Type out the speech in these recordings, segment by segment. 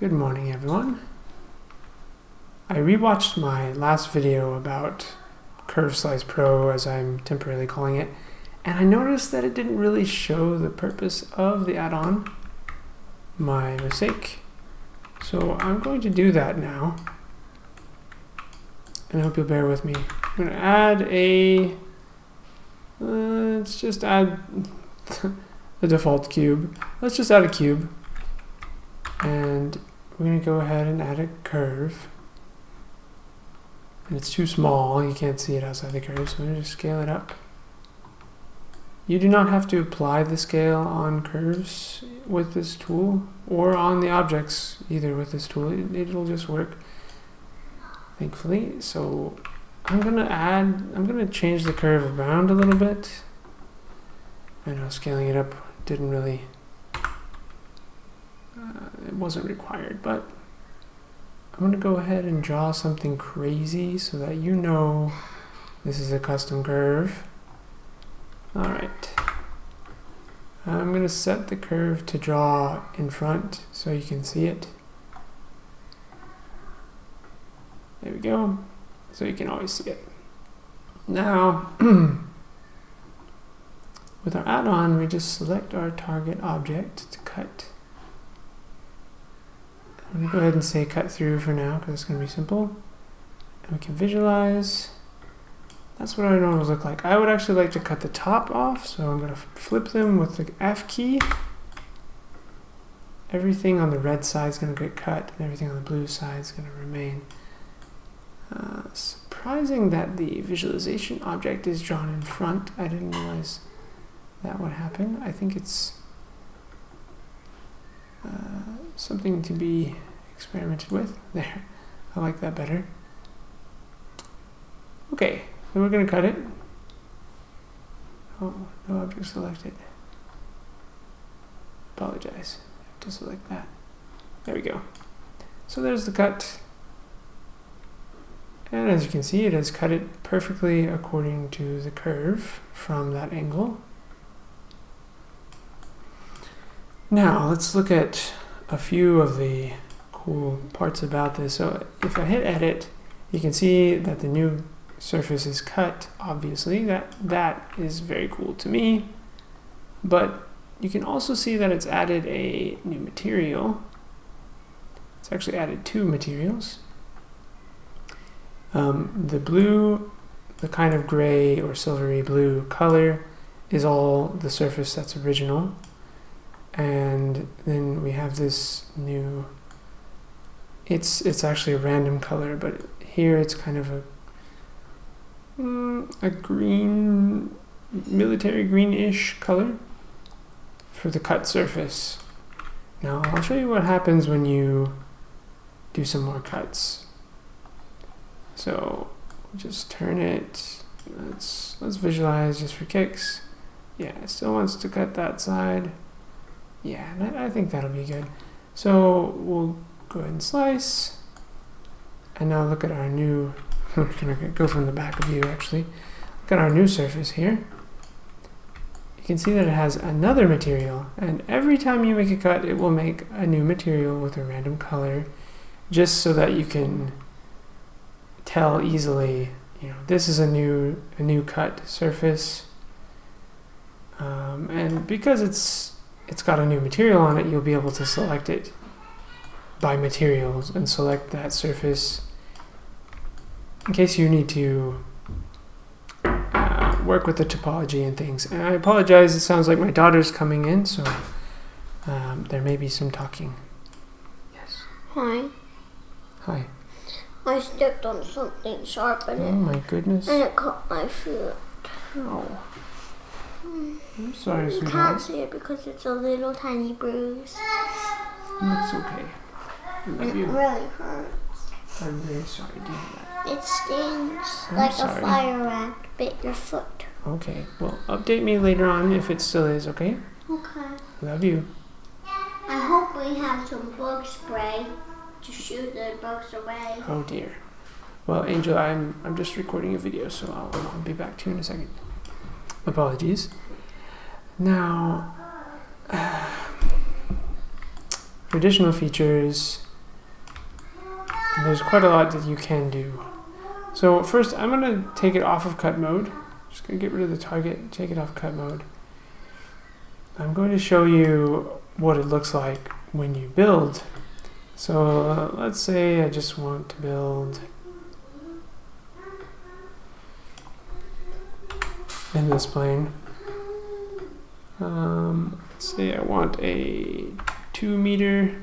Good morning, everyone. I rewatched my last video about Curve Slice Pro, as I'm temporarily calling it, and I noticed that it didn't really show the purpose of the add-on. My mistake. So I'm going to do that now, and I hope you'll bear with me. I'm going to add a, let's just add the default cube. Let's just add a cube, and we're going to go ahead and add a curve. And it's too small, you can't see it outside the curve, so I'm going to just scale it up. You do not have to apply the scale on curves with this tool, or on the objects either with this tool. It'll just work, thankfully. So I'm going to change the curve around a little bit. I know scaling it up didn't really, it wasn't required, but I'm going to go ahead and draw something crazy so that you know this is a custom curve. Alright, I'm going to set the curve to draw in front so you can see it. There we go, so you can always see it. Now, with our add-on, we just select our target object to cut. I'm going to go ahead and say cut through for now because it's going to be simple. And we can visualize. That's what our normals look like. I would actually like to cut the top off, so I'm going to flip them with the F key. Everything on the red side is going to get cut, and everything on the blue side is going to remain. Surprising that the visualization object is drawn in front. I didn't realize that would happen. I think it's something to be experimented with. There, I like that better. Okay, then we're going to cut it. Oh, no object selected. Apologize. I have to select that. There we go. So there's the cut. And as you can see, it has cut it perfectly according to the curve from that angle. Now, let's look at a few of the cool parts about this. So if I hit edit, you can see that the new surface is cut, obviously. That is very cool to me. But you can also see that it's added a new material. It's actually added two materials. The blue, the kind of gray or silvery blue color, is all the surface that's original. And then we have this new, it's actually a random color, but here it's kind of a green, military greenish color for the cut surface. Now I'll show you what happens when you do some more cuts. So just turn it, let's visualize just for kicks. Yeah, it still wants to cut that side. Yeah, I think that'll be good. So we'll go ahead and slice. And now look at our new, I'm going to go from the back view actually. Look at our new surface here. You can see that it has another material. And every time you make a cut, it will make a new material with a random color, just so that you can tell easily, you know, this is a new cut surface. And because it's got a new material on it, you'll be able to select it by materials and select that surface in case you need to work with the topology and things. And I apologize, it sounds like my daughter's coming in, so there may be some talking. Yes. Hi. Hi. I stepped on something sharp in it. Oh my goodness. And it caught my foot. Oh. I'm sorry, You sweetheart. can't see it because it's a little tiny bruise. That's okay. I love It you. really hurts. I'm very sorry to hear that. It stings I'm like sorry. a fire ant bit your foot. Okay, well, update me later on if it still is, okay? Okay. Love you. I hope we have some bug spray to shoot the bugs away. Oh dear. Well, Angel, I'm just recording a video, so I'll be back to you in a second. Apologies. Now, for additional features, And there's quite a lot that you can do. So first, I'm going to take it off of cut mode. Just going to get rid of the target, take it off cut mode. I'm going to show you what it looks like when you build. So let's say I just want to build in this plane. Let's say I want a 2-meter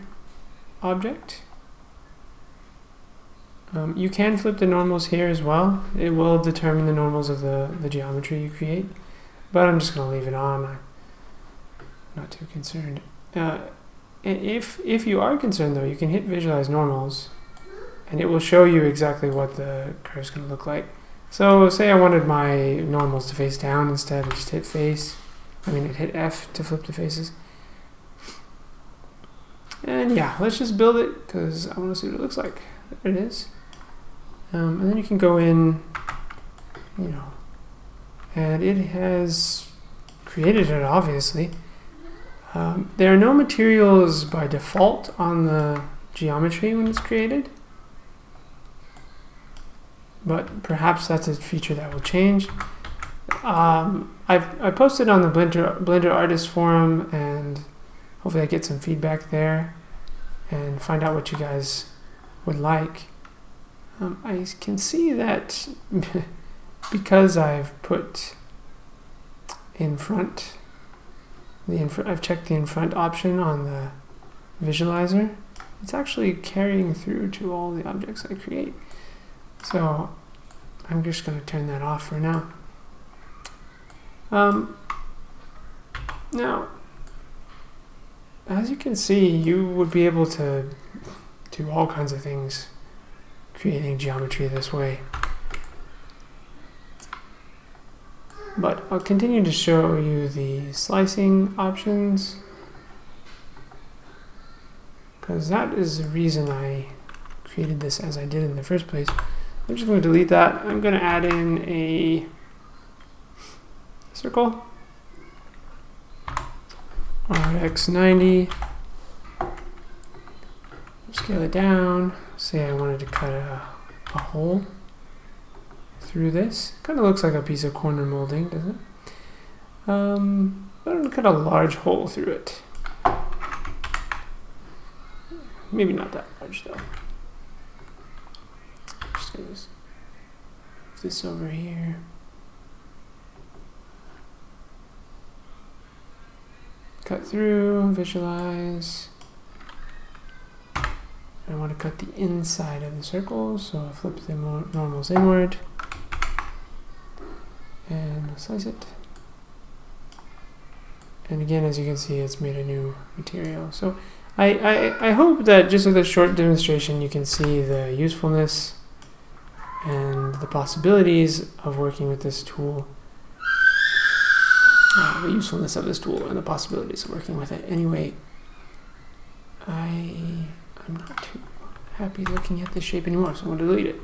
object. You can flip the normals here as well. It will determine the normals of the geometry you create, but I'm just going to leave it on. I'm not too concerned. If you are concerned though, you can hit visualize normals and it will show you exactly what the curve is going to look like. So say I wanted my normals to face down instead, I just hit hit F to flip the faces. And yeah, let's just build it because I want to see what it looks like. There it is. And then you can go in, and it has created it obviously. There are no materials by default on the geometry when it's created, but perhaps that's a feature that will change. I posted on the Blender artist forum, and hopefully I get some feedback there and find out what you guys would like. I can see that because I've put in front, I've checked the in front option on the visualizer. It's actually carrying through to all the objects I create. So I'm just going to turn that off for now. Now, as you can see, you would be able to do all kinds of things creating geometry this way. But I'll continue to show you the slicing options, because that is the reason I created this as I did in the first place. I'm just going to delete that. I'm going to add in a circle, RX90, scale it down. Say I wanted to cut a hole through this. Kind of looks like a piece of corner molding, doesn't it? I'm going to cut a large hole through it. Maybe not that large though. Just going to move this over here. Cut through, visualize. I want to cut the inside of the circle, so I flip the normals inward and slice it. And again, as you can see, it's made a new material. So I hope that just with a short demonstration, you can see the usefulness and the possibilities of working with this tool. The usefulness of this tool and the possibilities of working with it. Anyway, I'm not too happy looking at this shape anymore, so I'm going to delete it.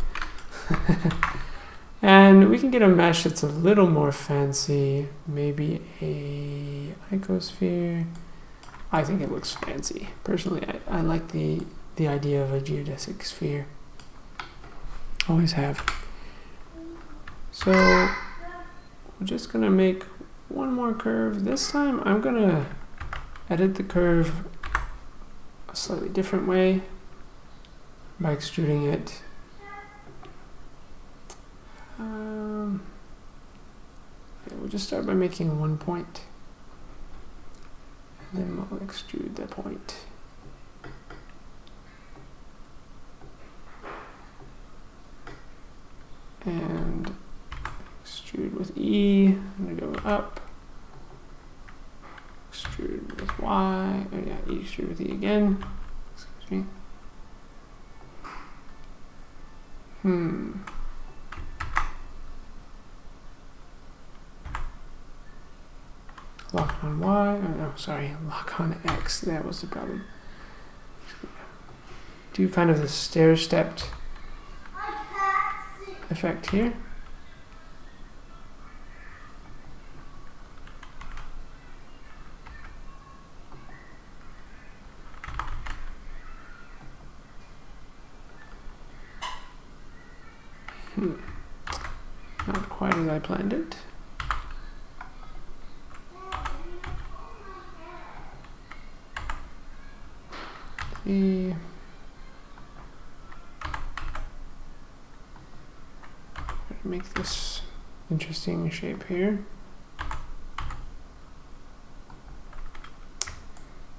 And we can get a mesh that's a little more fancy, maybe a icosphere. I think it looks fancy. Personally, I like the idea of a geodesic sphere. Always have. So we're just going to make one more curve. This time I'm going to edit the curve a slightly different way by extruding it. We'll just start by making one point, and then we'll extrude that point. And extrude with E. I'm going to go up. Extrude with Y. Oh yeah, extrude with E again. Excuse me. Lock on Y. Oh no, sorry. Lock on X. That was the problem. Do kind of the stair-stepped effect here. Not quite as I planned it. See. Make this interesting shape here.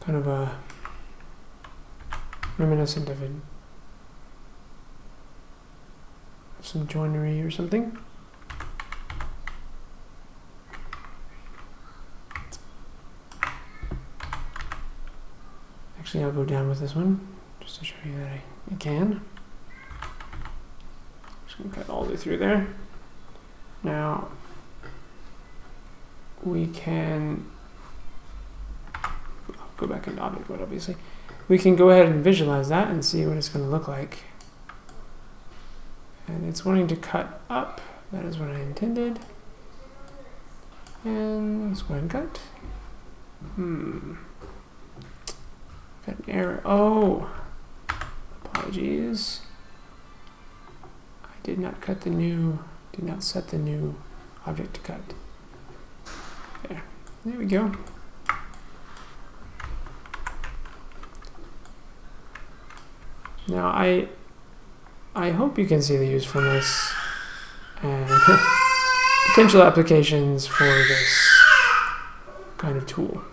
Kind of a reminiscent of some joinery or something. Actually, I'll go down with this one just to show you that I can. Just gonna cut all the way through there. Now we can go back into object mode, obviously. We can go ahead and visualize that and see what it's going to look like. And it's wanting to cut up. That is what I intended. And let's go ahead and cut. Got an error. Oh, apologies. I did not cut the new, did not set the new object to cut. There we go. Now I hope you can see the usefulness and potential applications for this kind of tool.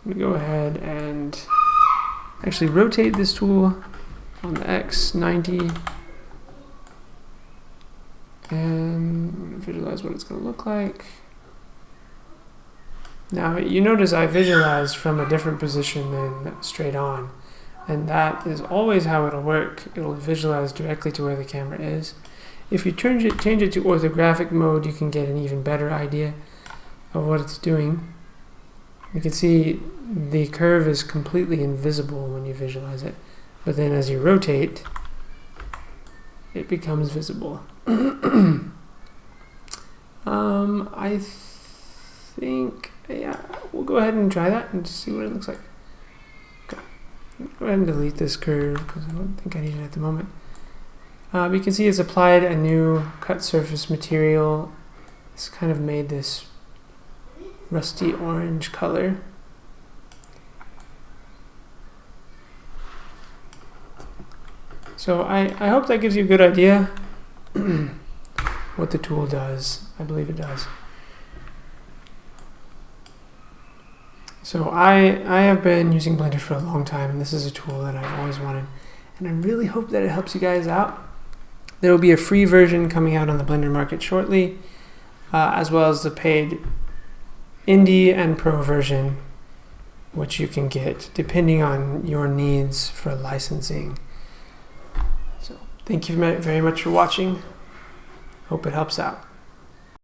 I'm going to go ahead and actually rotate this tool on the X 90 and visualize what it's going to look like. Now you notice I visualized from a different position than straight on, and that is always how it'll work. It'll visualize directly to where the camera is. If you change it to orthographic mode, you can get an even better idea of what it's doing. You can see the curve is completely invisible when you visualize it, but then as you rotate, it becomes visible. I think, yeah, we'll go ahead and try that and just see what it looks like. Okay. Go ahead and delete this curve because I don't think I need it at the moment. You can see it's applied a new cut surface material. It's kind of made this rusty orange color. So I hope that gives you a good idea what the tool does. I believe it does. So I have been using Blender for a long time, and this is a tool that I've always wanted, and I really hope that it helps you guys out. There will be a free version coming out on the Blender market shortly, as well as the paid Indie and Pro version, which you can get depending on your needs for licensing. So thank you very much for watching. Hope it helps out.